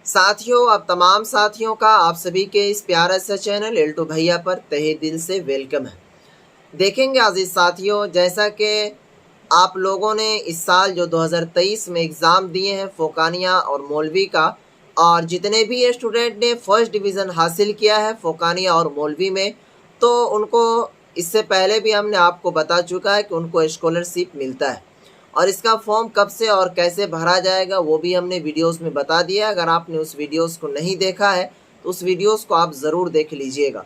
साथियों, आप तमाम साथियों का आप सभी के इस प्यारे से चैनल एल्टो भैया पर तहे दिल से वेलकम है। देखेंगे अजीज साथियों, जैसा कि आप लोगों ने इस साल जो 2023 में एग्ज़ाम दिए हैं फोकानिया और मौलवी का, और जितने भी स्टूडेंट ने फर्स्ट डिवीज़न हासिल किया है फोकानिया और मौलवी में, तो उनको इससे पहले भी हमने आपको बता चुका है कि उनको स्कॉलरशिप मिलता है। और इसका फॉर्म कब से और कैसे भरा जाएगा वो भी हमने वीडियोस में बता दिया है। अगर आपने उस वीडियोस को नहीं देखा है तो उस वीडियोस को आप ज़रूर देख लीजिएगा।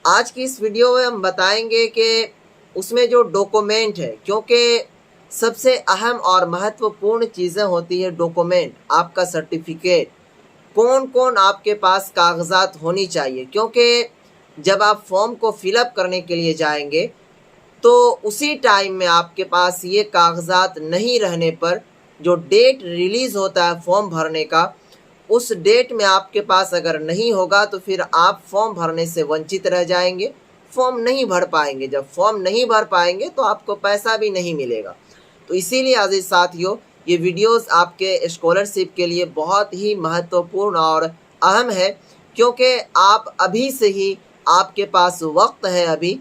आज की इस वीडियो में हम बताएंगे कि उसमें जो डॉक्यूमेंट है, क्योंकि सबसे अहम और महत्वपूर्ण चीज़ें होती है डॉक्यूमेंट, आपका सर्टिफिकेट, कौन कौन आपके पास कागजात होनी चाहिए। क्योंकि जब आप फॉर्म को फिलअप करने के लिए जाएंगे तो उसी टाइम में आपके पास ये कागजात नहीं रहने पर जो डेट रिलीज़ होता है फॉर्म भरने का, उस डेट में आपके पास अगर नहीं होगा तो फिर आप फॉर्म भरने से वंचित रह जाएंगे, फॉर्म नहीं भर पाएंगे। जब फॉर्म नहीं भर पाएंगे तो आपको पैसा भी नहीं मिलेगा। तो इसीलिए अजीज साथियों, ये वीडियोस आपके स्कॉलरशिप के लिए बहुत ही महत्वपूर्ण और अहम है, क्योंकि आप अभी से ही आपके पास वक्त है अभी,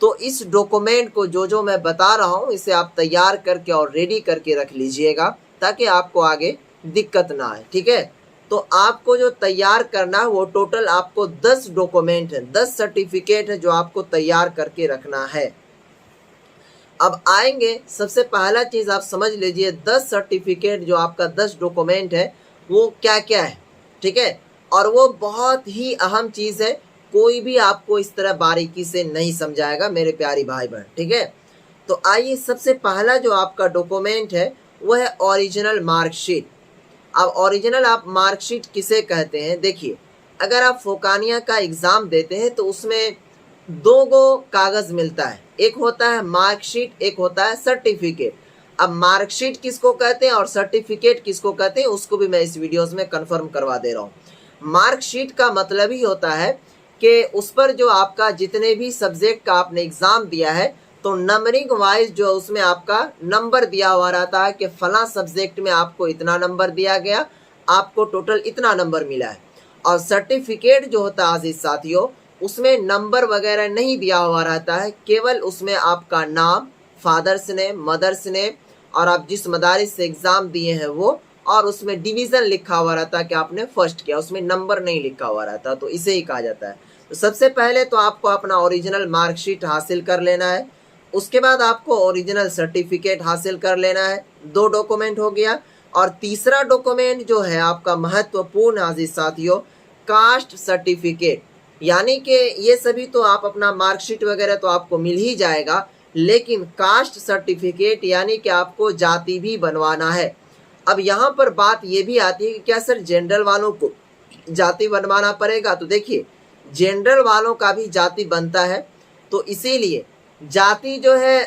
तो इस डॉक्यूमेंट को जो मैं बता रहा हूँ इसे आप तैयार करके और रेडी करके रख लीजिएगा ताकि आपको आगे दिक्कत ना आए। ठीक है, तो आपको जो तैयार करना है वो टोटल आपको 10 डॉक्यूमेंट है, 10 सर्टिफिकेट है जो आपको तैयार करके रखना है। अब आएंगे, सबसे पहला चीज़ आप समझ लीजिए, 10 सर्टिफिकेट जो आपका 10 डॉक्यूमेंट है वो क्या क्या है। ठीक है, और वो बहुत ही अहम चीज़ है, कोई भी आपको इस तरह बारीकी से नहीं समझाएगा मेरे प्यारी भाई बहन। ठीक है, तो आइए, सबसे पहला जो आपका डॉक्यूमेंट है वह है ओरिजिनल मार्कशीट। अब ओरिजिनल आप मार्कशीट किसे कहते हैं, देखिए, अगर आप फोकानिया का एग्ज़ाम देते हैं तो उसमें दो गो कागज़ मिलता है, एक होता है मार्कशीट, एक होता है सर्टिफिकेट। अब मार्कशीट किसको कहते हैं और सर्टिफिकेट किसको कहते हैं उसको भी मैं इस वीडियोस में कंफर्म करवा दे रहा हूँ। मार्कशीट का मतलब ही होता है कि उस पर जो आपका जितने भी सब्जेक्ट का आपने एग्ज़ाम दिया है तो नंबरिंग वाइज जो उसमें आपका नंबर दिया हुआ रहता है कि फ़लाँ सब्जेक्ट में आपको इतना नंबर दिया गया, आपको टोटल इतना नंबर मिला है। और सर्टिफिकेट जो होता है अजीज साथियों, उसमें नंबर वगैरह नहीं दिया हुआ रहता है, केवल उसमें आपका नाम, फादर्स नेम, मदर्स नेम, और आप जिस मदारिस से एग्ज़ाम दिए हैं वो, और उसमें डिवीज़न लिखा हुआ रहता है कि आपने फर्स्ट किया, उसमें नंबर नहीं लिखा हुआ रहता, तो इसे ही कहा जाता है। तो सबसे पहले तो आपको अपना ओरिजिनल मार्कशीट हासिल कर लेना है, उसके बाद आपको ओरिजिनल सर्टिफिकेट हासिल कर लेना है। 2 डॉक्यूमेंट हो गया। और तीसरा डॉक्यूमेंट जो है आपका महत्वपूर्ण अजीज साथियों, कास्ट सर्टिफिकेट। यानी कि ये सभी तो आप अपना मार्कशीट वगैरह तो आपको मिल ही जाएगा, लेकिन कास्ट सर्टिफिकेट यानी कि आपको जाति भी बनवाना है। अब यहाँ पर बात ये भी आती है कि क्या सर जनरल वालों को जाति बनवाना पड़ेगा, तो देखिए, जनरल वालों का भी जाति बनता है, तो इसीलिए जाति जो है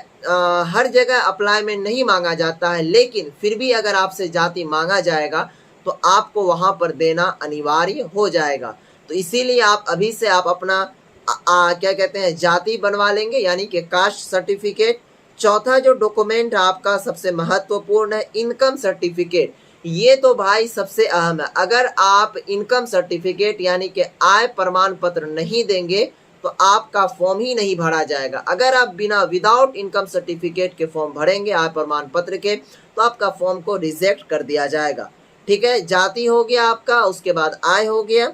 हर जगह अप्लाई में नहीं मांगा जाता है, लेकिन फिर भी अगर आपसे जाति मांगा जाएगा तो आपको वहाँ पर देना अनिवार्य हो जाएगा। तो इसीलिए आप अभी से आप अपना क्या कहते हैं जाति बनवा लेंगे, यानी कि कास्ट सर्टिफिकेट। चौथा जो डॉक्यूमेंट आपका सबसे महत्वपूर्ण है, इनकम सर्टिफिकेट। ये तो भाई सबसे अहम है। अगर आप इनकम सर्टिफिकेट यानी कि आय प्रमाण पत्र नहीं देंगे तो आपका फॉर्म ही नहीं भरा जाएगा। अगर आप विदाउट इनकम सर्टिफिकेट के फॉर्म भरेंगे आय प्रमाण पत्र के, तो आपका फॉर्म को रिजेक्ट कर दिया जाएगा। ठीक है, जाति हो गया आपका, उसके बाद आय हो गया,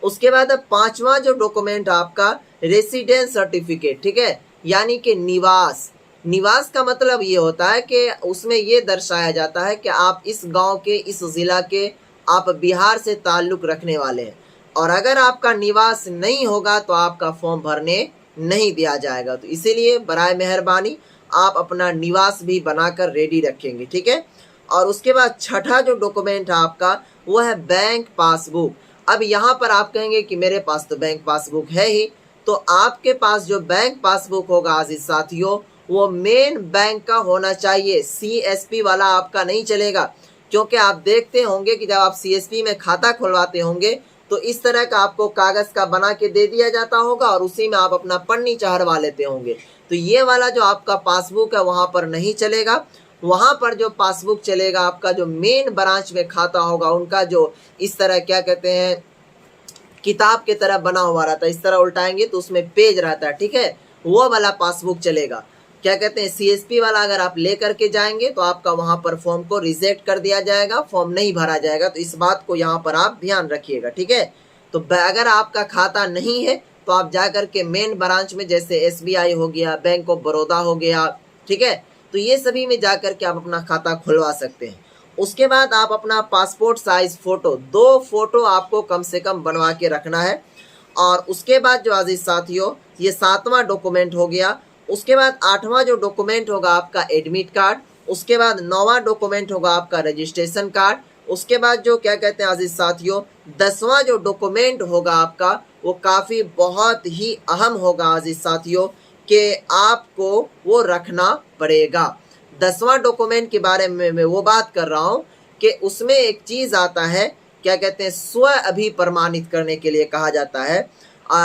उसके बाद अब पांचवा जो डॉक्यूमेंट आपका रेसिडेंस सर्टिफिकेट। ठीक है, यानी कि निवास। निवास का मतलब ये होता है कि उसमें ये दर्शाया जाता है कि आप इस गांव के, इस ज़िला के, आप बिहार से ताल्लुक़ रखने वाले हैं, और अगर आपका निवास नहीं होगा तो आपका फॉर्म भरने नहीं दिया जाएगा। तो इसीलिए बराए मेहरबानी आप अपना निवास भी बनाकर रेडी रखेंगे। ठीक है, और उसके बाद छठा जो डॉक्यूमेंट है आपका वो है बैंक पासबुक। अब यहाँ पर आप कहेंगे कि मेरे पास तो बैंक पासबुक है ही, तो आपके पास जो बैंक पासबुक होगा अजीज साथियों, वो मेन बैंक का होना चाहिए, CSP वाला आपका नहीं चलेगा। क्योंकि आप देखते होंगे कि जब आप CSP में खाता खुलवाते होंगे तो इस तरह का आपको कागज़ का बना के दे दिया जाता होगा और उसी में आप अपना पन्नी चढ़वा लेते होंगे। तो ये वाला जो आपका पासबुक है वहाँ पर नहीं चलेगा। वहाँ पर जो पासबुक चलेगा, आपका जो मेन ब्रांच में खाता होगा उनका जो इस तरह क्या कहते हैं किताब की तरह बना हुआ रहता है, इस तरह उल्टाएंगे तो उसमें पेज रहता है, ठीक है, वो वाला पासबुक चलेगा। क्या कहते हैं सीएसपी वाला अगर आप ले करके जाएंगे तो आपका वहां पर फॉर्म को रिजेक्ट कर दिया जाएगा, फॉर्म नहीं भरा जाएगा। तो इस बात को यहाँ पर आप ध्यान रखिएगा, ठीक है। तो अगर आपका खाता नहीं है तो आप जाकर के मेन ब्रांच में, जैसे एसबीआई हो गया, बैंक ऑफ बड़ौदा हो गया, ठीक है, तो ये सभी में जाकर के आप अपना खाता खुलवा सकते हैं। उसके बाद आप अपना पासपोर्ट साइज फोटो, 2 फोटो आपको कम से कम बनवा के रखना है। और उसके बाद जो अजीज साथियों, ये 7वां डॉक्यूमेंट हो गया। उसके बाद 8वां जो डॉक्यूमेंट होगा आपका एडमिट कार्ड। उसके बाद 9वां डॉक्यूमेंट होगा आपका रजिस्ट्रेशन कार्ड। उसके बाद जो क्या कहते हैं अजीज साथियों, 10वां जो डॉक्यूमेंट होगा आपका, वो काफ़ी बहुत ही अहम होगा अजीज साथियों, कि आपको वो रखना पड़ेगा। 10वां डॉक्यूमेंट के बारे में मैं वो बात कर रहा हूँ कि उसमें एक चीज़ आता है, क्या कहते हैं, स्व अभिप्रमाणित करने के लिए कहा जाता है,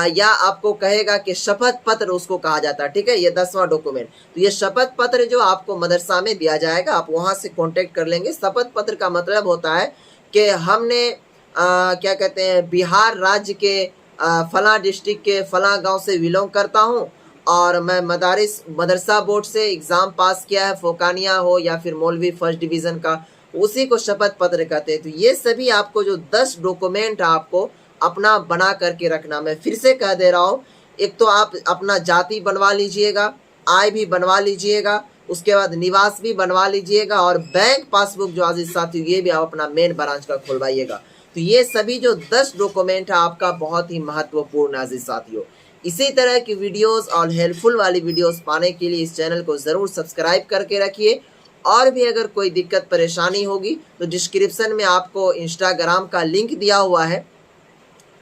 या आपको कहेगा कि शपथ पत्र उसको कहा जाता है, ठीक है। ये 10वां डॉक्यूमेंट, तो ये शपथ पत्र जो आपको मदरसा में दिया जाएगा, आप वहाँ से कांटेक्ट कर लेंगे। शपथ पत्र का मतलब होता है कि हमने क्या कहते हैं बिहार राज्य के फलां डिस्ट्रिक्ट के फलां गांव से बिलोंग करता हूँ और मैं मदरसा बोर्ड से एग्ज़ाम पास किया है, फोकानिया हो या फिर मौलवी फर्स्ट डिवीज़न का, उसी को शपथ पत्र कहते हैं। तो ये सभी आपको जो 10 डॉक्यूमेंट आपको अपना बना करके रखना। मैं फिर से कह दे रहा हूँ, एक तो आप अपना जाति बनवा लीजिएगा, आय भी बनवा लीजिएगा, उसके बाद निवास भी बनवा लीजिएगा, और बैंक पासबुक जो अजीज साथियों ये भी आप अपना मेन ब्रांच का खुलवाइएगा। तो ये सभी जो 10 डॉक्यूमेंट है आपका बहुत ही महत्वपूर्ण अजीज साथियों। इसी तरह की वीडियोस और हेल्पफुल वाली वीडियोस पाने के लिए इस चैनल को ज़रूर सब्सक्राइब करके रखिए। और भी अगर कोई दिक्कत परेशानी होगी तो डिस्क्रिप्शन में आपको इंस्टाग्राम का लिंक दिया हुआ है।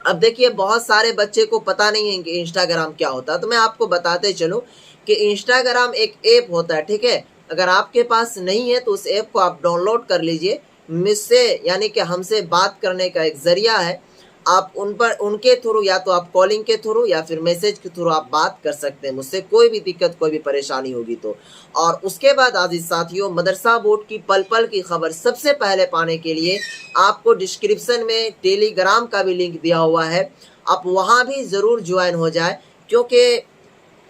अब देखिए बहुत सारे बच्चे को पता नहीं है कि इंस्टाग्राम क्या होता है, तो मैं आपको बताते चलूँ कि इंस्टाग्राम एक ऐप होता है, ठीक है। अगर आपके पास नहीं है तो उस ऐप को आप डाउनलोड कर लीजिए। मुझसे यानी कि हमसे बात करने का एक ज़रिया है, आप उन पर उनके थ्रू या तो आप कॉलिंग के थ्रू या फिर मैसेज के थ्रू आप बात कर सकते हैं मुझसे, कोई भी दिक्कत कोई भी परेशानी होगी तो। और उसके बाद आज़ीज़ साथियों, मदरसा बोर्ड की पल पल की खबर सबसे पहले पाने के लिए आपको डिस्क्रिप्शन में टेलीग्राम का भी लिंक दिया हुआ है, आप वहाँ भी ज़रूर ज्वाइन हो जाए, क्योंकि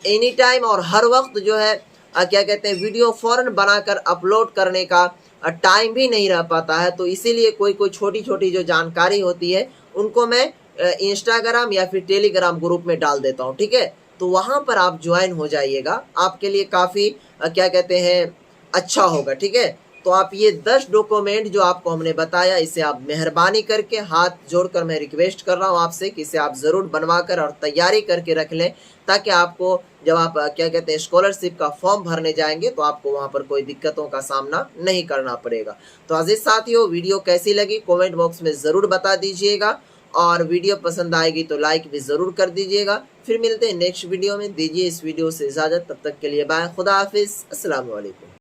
एनी टाइम और हर वक्त जो है क्या कहते हैं वीडियो फ़ौरन बनाकर अपलोड करने का टाइम भी नहीं रह पाता है। तो इसीलिए कोई कोई छोटी छोटी जो जानकारी होती है उनको मैं इंस्टाग्राम या फिर टेलीग्राम ग्रुप में डाल देता हूँ, ठीक है। तो वहाँ पर आप ज्वाइन हो जाइएगा, आपके लिए काफ़ी क्या कहते हैं अच्छा होगा, ठीक है। तो आप ये 10 डॉक्यूमेंट जो आपको हमने बताया, इसे आप मेहरबानी करके हाथ जोड़कर मैं रिक्वेस्ट कर रहा हूँ आपसे कि इसे आप ज़रूर बनवा कर और तैयारी करके रख लें, ताकि आपको जब आप क्या कहते हैं स्कॉलरशिप का फॉर्म भरने जाएंगे तो आपको वहाँ पर कोई दिक्कतों का सामना नहीं करना पड़ेगा। तो अजीज़ साथियों, वीडियो कैसी लगी कमेंट बॉक्स में ज़रूर बता दीजिएगा, और वीडियो पसंद आएगी तो लाइक भी ज़रूर कर दीजिएगा। फिर मिलते हैं नेक्स्ट वीडियो में, दीजिए इस वीडियो से इजाज़त, तब तक के लिए बाय, खुदा हाफिज़, अस्सलाम वालेकुम।